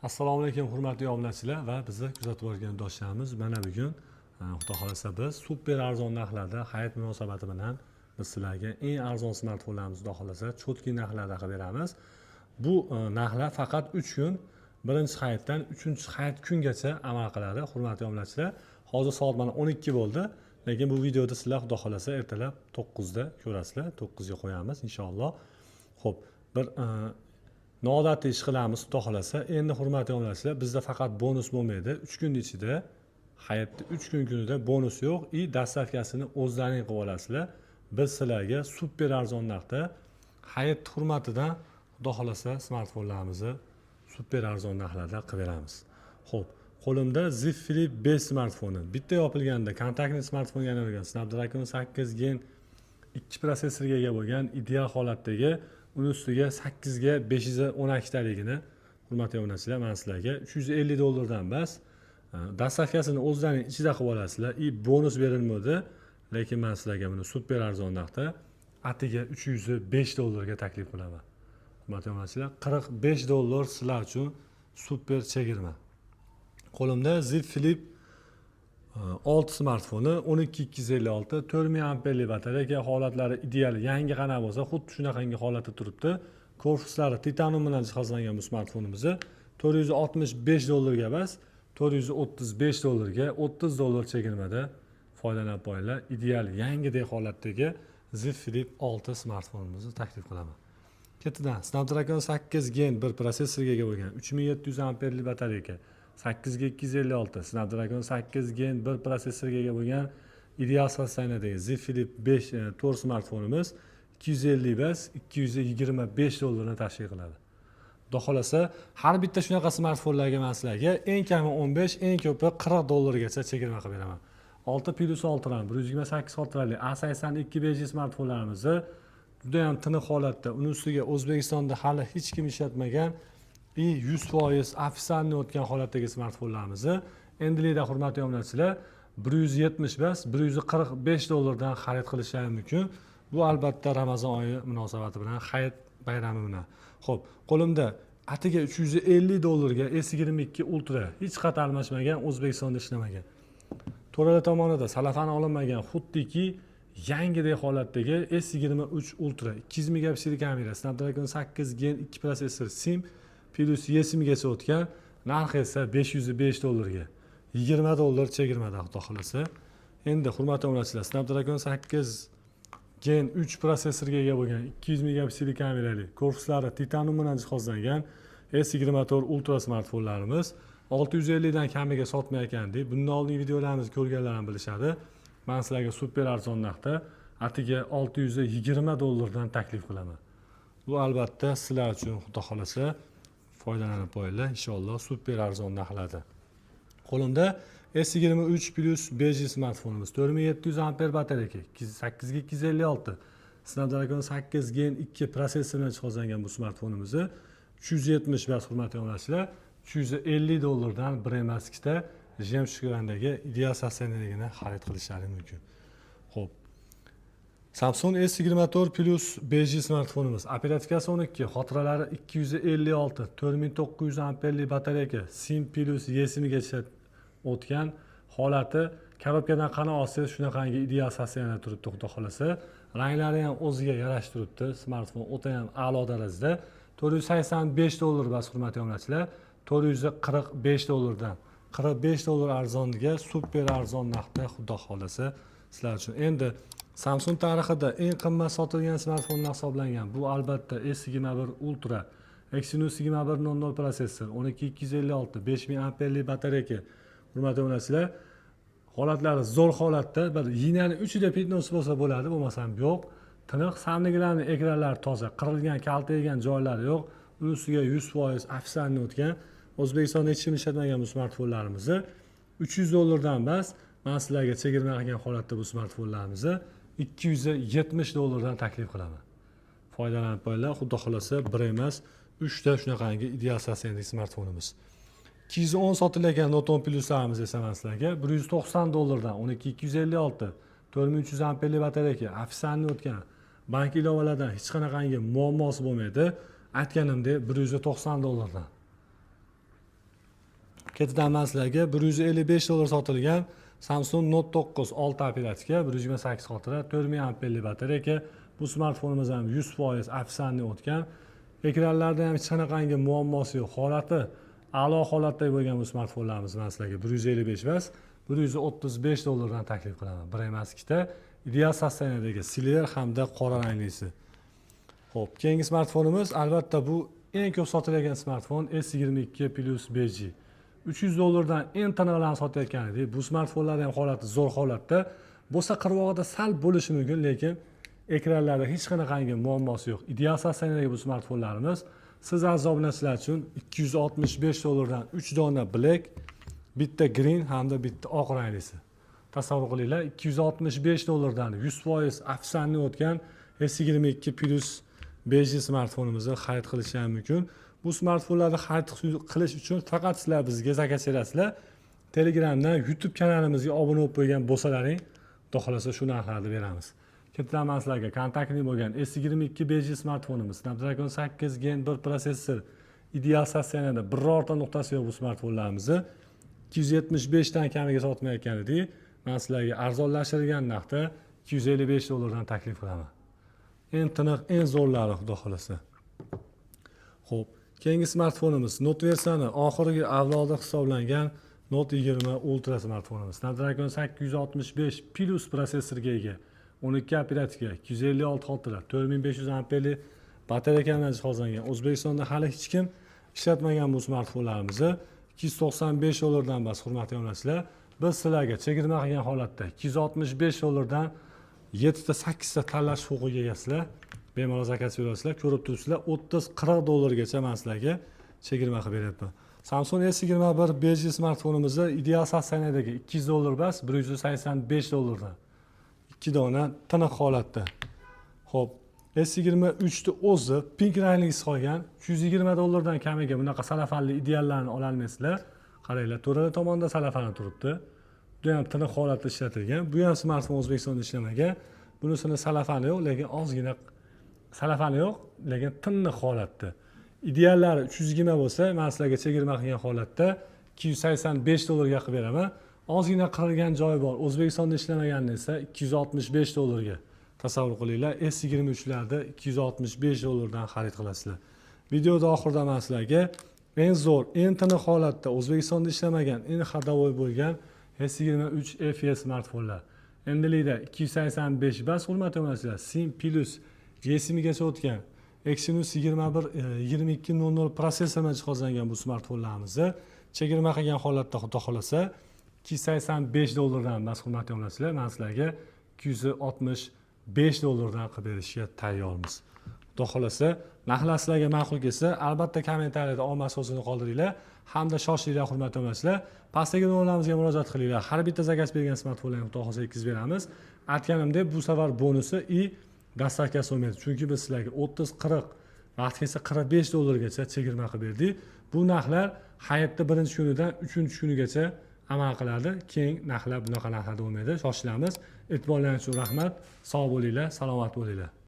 Assalomu alaykum hurmatli obunachilar va bizni kuzatib borgan do'stlarimiz. Mana bugun xudo xolasa biz super arzon narxlarda hayit munosabati bilan biz sizlarga eng arzon smartfonlarimizni xudo xolasa cho'tki narxlarda qilib beramiz. Bu narxlar faqat 3 kun, birinchi hayitdan 3-chi hayit kungacha amal qiladi hurmatli obunachilar. Hozir soat mana 12 bo'ldi, lekin bu videoda sizlar xudo xolasa ertalab 9 da ko'rasizlar. 9 ga qo'yamiz inshaalloh. Xo'p, bir noodatiy ish qilamiz xudo xolasa. Endi hurmatli obunachilar, bizda faqat bonus bo'lmaydi. 3 kun ichida hayotda 3 kun kunida bonus yo'q. Dastavkasini o'zlaring qilib olasizlar. Biz sizlarga super arzon narxda hayot hurmatidan xudo xolasa smartfonlarimizni super arzon narxlarda qilib beramiz. Xo'p, qo'limda Z Flip 5 smartfoni. Bitta yopilganda kontaktli smartfonga aylangan Snapdragon 8 Gen 2 prosessorga ega bo'lgan ideal holatdagi, uni ustiga 8 ga 512 taligini hurmatli obunachilar, men sizlarga $350 bas dastavkasini o'zlarining ichida qilib olasizlar. Bonus berilmadi, lekin men sizlarga buni super arzon narxda atiga $305 ga taklif qilaman. Hurmatli obunachilar, $45 sizlar uchun super chegirma. Qo'limda Z Flip 6 smartfoni 12256 4000 amperli batareya, holatlari ideal, yangi qana bo'lsa xuddi shunaqangi holatda turibdi. Korpuslari titanium bilan jihozlangan bu smartfonimizni $465 ga emas, $435 ga $30 chegirmada foydalanib qo'yinglar. Ideal, yangidek holatdagi Z Flip 6 smartfonimizni taklif qilaman. Ketidan Snapdragon 8 Gen 1 prosessorga ega bo'lgan 3700 amperli batareya, 8 ga 256 Snapdragon 8 Gen 1 prosessorga ega bo'lgan ideal sostanadagi Z Flip 5 to'r smartfonimiz 250 bas $225 ni tashkil qiladi. Xudo xolasa, har bitta shunaqa smartfonlarga men sizlarga eng kami 15, eng ko'pi $40 gacha chegirma qilib beraman. 6+6 RAM 128 xotirali A82 5G smartfonlarimizni juda ham tiniq holatda, uni ustiga O'zbekistonda hali hech kim ishlatmagan 100% ofitsialni o'tgan holatdagi smartfonlarimizni endilikda hurmatli obunachilar 170 bas $145 dan xarid qilishlari mumkin. Bu albatta Ramazon oyi munosabati bilan, hayit bayrami bilan. Xo'p, qo'limda atiga $350 ga S22 Ultra hech qat almashmagan, O'zbekistonda ishlamagan. To'rala tomonida salafani olinmagan, xuddiki yangidek holatdagi S23 Ultra 200 megapiksel kamera, Snapdragon 8 Gen 2 prosessor, SIM plus YSMgacha o'tgan, narxi esa $505 ga. $20 chegirmada xudo xolasa. Endi hurmatli obunachilar, Snapdragon 8 Gen 3 prosessorga ega bo'lgan 200 megapiksel kamerali, korpuslari titanium bilan jihozlangan S24 Ultra smartfonlarimiz 650 dan kamiga sotmayotgan deb, bundan oldingi videolarimizni ko'rganlar ham bilishadi. Men sizlarga super arzon narxda atiga $620 dan taklif qilaman. Bu albatta sizlar uchun xudo xolasa foydalanib qo'yinglar inshaalloh super arzon narxlarda. Qo'limda S23 Plus 5G smartfonimiz 4700 amper batareya, 8 ga 256 Snapdragon 8 Gen 2 prosessor bilan jihozlangan bu smartfonimizni 370 bas hurmatli obunachilar, $350 dan bir emas ikkita jemshugandagi ideal sostanadagini xarid qilishlari mumkin. Xo'p, Samsung S24 Plus 5G smartfonimiz, operativkasi 12, xotiralari 256, 4900 amperli batareya, SIM plus YSMgacha o'tgan, holati korobkadan qana olsangiz shunaqangi ideal sostanada turibdi xudo xolasa. Ranglari ham o'ziga yarashib turibdi. Smartfon o'ta ham a'lo darajada. $485 bas hurmatli obunachilar, $445 dan $45 arzonga super arzon narxda xudo xolasa sizlar uchun. Endi Samsung tarixida eng qimmat sotilgan smartfonlar hisoblangan bu albatta S21 Ultra, Exynos 2100 prosessor, 12256, 5000 amperli batareya. Hurmatli obunachilar, holatlari zo'r holatda, bir yinani 3da fitness bo'lsa bo'ladi, bo'lmasam yo'q. Tiniq, samnigilarning ekranlari toza, qirilgan, kaltaygan joylari yo'q. Uning ustiga 100% ofitsialni o'tgan, O'zbekistonda hech kim ishlatmagan bu smartfonlarimizni $300 dan bas, men sizlarga chegirma qilgan holatda bu smartfonlarimizni $270 dan taklif qilaman. Foydalanib qo'yinglar, xudo xolasa bir emas, 3 ta shunaqangi ideal sostanadagi smartfonimiz. 210 sotilgan Note 10 Pluslarimiz esa men sizlarga $190 dan 12256 4300 amperli batareya, ofitsialni o'tgan, bank ilovalaridan hech qanaqangi muammosi bo'lmaydi. Aytganimdek $190 dan. Ketidan men sizlarga 155 dollar sotilgan Samsung Note 9 6 operatika 128 xotira 4000 amperli batareya. Bu smartfonimiz ham 100% afsonali o'tgan. Ekranlarda ham hech qanaqangi muammosi yo'q. Holati a'lo holatda bo'lgan bu smartfonlarimiz men sizlarga 155 emas, 135 dollardan taklif qilaman. Bir emas, ikkita ideal sosteniyadagi silver hamda qora ranglisi. Xo'p, keyingi smartfonimiz albatta bu eng ko'p sotiladigan smartfon S22 Plus 5G. 300 dollardan eng tiniqlarini sotayotgan edik. Bu smartfonlar ham holati zo'r holatda. Bo'lsa qirg'og'ida sal bo'lishi mumkin, lekin ekranlarda hech qanaqangi muammosi yo'q. Ideal sosteniyadagi bu smartfonlarimiz siz aziz obunachilar uchun 265 dollardan 3 dona black, bitta green hamda bitta oq ranglisi. Tasavvur qilinglar, 265 dollardan 100% afsonali o'tgan S22 Plus 5G smartfonimizni xarid qilish ham mumkin. Bu smartfonlarni xarid qilish uchun faqat sizlar bizga zakas berasizlar. Telegramdan YouTube kanalimizga obuna bo'lib qo'ygan bo'lsalaring, xudo xolasa shu narxlarni beramiz. Ketidan men sizlarga kontaktli bo'lgan S22 5G smartfonimiz, Snapdragon 8 Gen 1 protsessor, ideal sosteniyada birorta nuqtasi yo'q bu smartfonlarimizni 275 dan kamiga sotmayotgan edik. Men sizlarga arzonlashtirilgan narxda 255 dollardan taklif qilaman. Eng tiniq, eng zo'rlari xudo xolasa. Xo'p, keyingi smartfonimiz Note versiyoni oxirgi avlodi hisoblangan Note 20 Ultra smartfonimiz. Snapdragon 865 Plus protsessoriga ega, 12 operatika, 256 xotira, 4500 amperli batareya bilan jihozlangan. O'zbekistonda hali hech kim ishlatmagan bu smartfonlarimizni 295 dollardan bas, hurmatli obunachilar. Biz sizlarga chegirma qilgan holatda 265 dollardan 7 ta 8 ta tanlash huquqiga egasizlar. Bemalol zakas berasizlar. Ko'rib turibsizlar, 30-40 dollargacha men sizlarga chegirma qilib beryapman. Samsung S21 5G smartfonimizni ideal sosteniyadagi 200 dollar bas, 185 dollardan 2 dona tiniq holatda. Xo'p, S23 ni o'zi pink ranglisi qolgan, 120 dollardan kamiga bunaqa salafanli ideallarni ola olmaysizlar. Qaranglar, to'rala tomonda salafani turibdi. Bu ham tiniq holatda ishlatilgan. Bu ham smartfon O'zbekistonda ishlamagan. Bunisini salafani yo'q, lekin ozgina salafani yo'q, lekin tiniq holatda. Ideallari 320 bo'lsa, men sizlarga chegirma qilgan holatda 285 dollarga qilib beraman. Ozgina qirilgan joyi bor. O'zbekistonda ishlamaganini esa 265 dollarga. Tasavvur qilinglar, S23 larda 265 dollardan xarid qilasizlar. Videoda oxirida men sizlarga eng zo'r, eng tiniq holatda O'zbekistonda ishlamagan, eng xadovoy bo'lgan S23 FE smartfonlar. Endilikda 285 bas, hurmatli obunachilar, SIM Plus eSIM-gacha o'tgan Exynos 2200 protsessor bilan jihozlangan bu smartfonlarimizni chegirma qilgan holatda xudo xolasa 285 dollardan bas, hurmatli obunachilar, men sizlarga 265 dollardan qilib berishga tayyormiz. Xudo xolasa, narxlar sizlarga ma'qul kelsa, albatta kommentariyada omad so'zini qoldiringlar hamda shoshilinglar, hurmatli obunachilar. Pastdagi nomerlarimizga murojaat qilinglar. Har bitta zakas bergan smartfonlarni xudo xolasa yetkazib beramiz. Aytganimdek, bu safar bonusi dastavka so'maydi. Chunki biz sizlarga 30-40, vaqt kelsa 45 dollargacha chegirma qilib berdik. Bu narxlar hayotda birinchi kunidan 3-kunigacha amal qiladi. Keyin narxlar bunaqa narxlarda bo'lmaydi. Shoshilamiz. E'tiborlaringiz uchun rahmat. Sog' bo'linglar, salomat bo'linglar.